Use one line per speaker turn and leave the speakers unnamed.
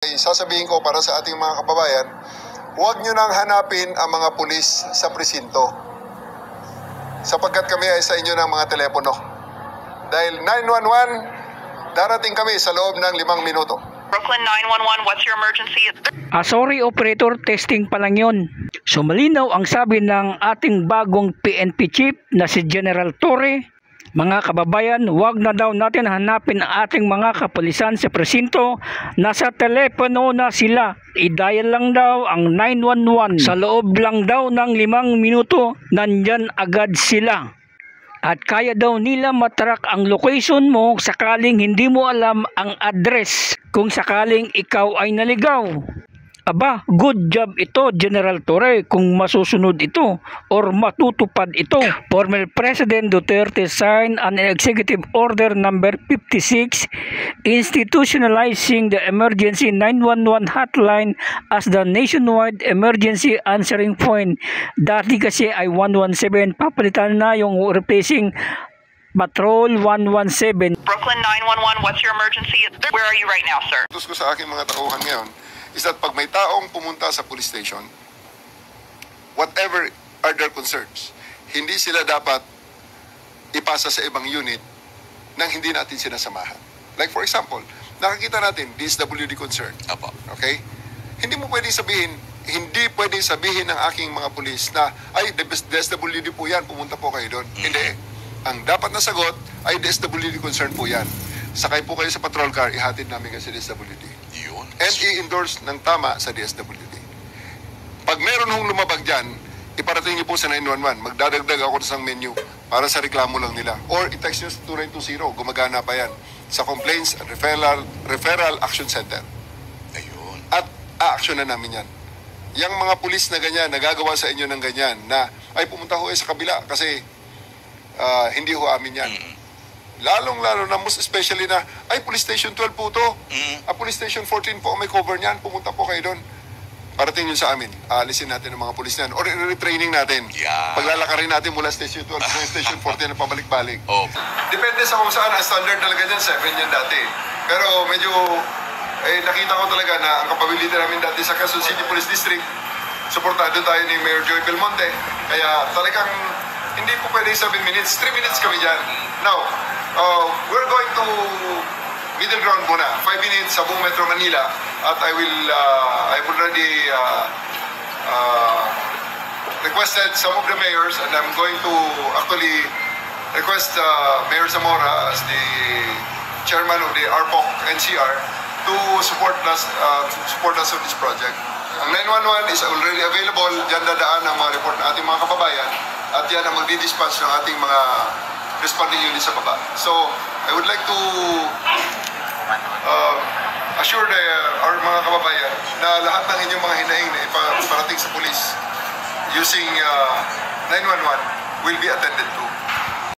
Sasabihin ko para sa ating mga kababayan, huwag nyo nang hanapin ang mga pulis sa presinto. Sapagkat kami ay sa inyo ng mga telepono. Dahil 911, darating kami sa loob ng 5 minuto.
Brooklyn 911, what's your emergency?
Sorry operator, testing pa lang yun. So malinaw ang sabi ng ating bagong PNP chief na si General Torre. Mga kababayan, huwag na daw natin hanapin ang ating mga kapulisan sa presinto. Nasa telepono na sila. I-dial lang daw ang 911. Sa loob lang daw ng 5 minuto, nandyan agad sila. At kaya daw nila matrack ang location mo sakaling hindi mo alam ang address kung sakaling ikaw ay naligaw. Aba, good job ito, General Torre, kung masusunod ito or matutupad ito. Former President Duterte signed an Executive Order number 56 institutionalizing the emergency 911 hotline as the nationwide emergency answering point. Dati kasi ay 117, papalitan na yung replacing Patrol 117.
Brooklyn 911, what's your emergency? Where are you right now, sir?
Utos ko sa aking mga tauhan ngayon is that pag may taong pumunta sa police station, whatever are their concerns, hindi sila dapat ipasa sa ibang unit nang hindi natin sinasamahan. Like for example, nakakita natin DSWD concern.
Apo.
Okay? Hindi pwedeng sabihin ng aking mga pulis na, ay, DSWD po yan, pumunta po kayo doon. Hindi. Ang dapat na sagot ay DSWD concern po yan. Sakay po kayo sa patrol car, ihatid namin kayo sa DSWD.
Yun.
And i-endorse ng tama sa DSWD. Pag meron hong lumabag dyan, iparating niyo po sa 911. Magdadagdag ako sa menu para sa reklamo lang nila. Or i-text niyo sa 2920. Gumagana pa yan. Sa Complaints and Referral Action Center.
Ayun.
At a-action na namin yan. Yang mga pulis na ganyan, nagagawa sa inyo ng ganyan, na ay pumunta ho sa kabila kasi hindi ho amin yan. Lalong-lalo na, most especially na, ay, Police Station 12 po to. Police Station 14 po, may cover niyan. Pumunta po kayo doon. Parating yun sa amin. Aalisin natin ang mga pulis niyan. Or retraining natin.
Yeah.
Paglalakarin natin mula Station 12 to Station 14 na pabalik-balik.
Oh.
Depende sa kung saan. Ang standard talaga dyan, 7 yan dati. Pero medyo, nakita ko talaga na ang kapability namin dati sa Quezon City Police District, supportado tayo ni Mayor Joey Belmonte. Kaya talagang, hindi po pwede 7 minutes. 3 minutes kami dyan. Now, we're going to middle ground muna. 5 minutes sa buong Metro Manila. At I've already requested some of the mayors, and I'm going to actually request Mayor Zamora as the chairman of the ARPOC NCR to support us on this project. Ang 911 is already available. Diyan dadaan ang mga report ng ating mga kababayan. At yan ang magdi-dispatch ng ating mga responding unit sa baba. So, I would like to assure our mga kababayan na lahat ng inyong mga hinaing na iparating sa police using 911 will be attended to.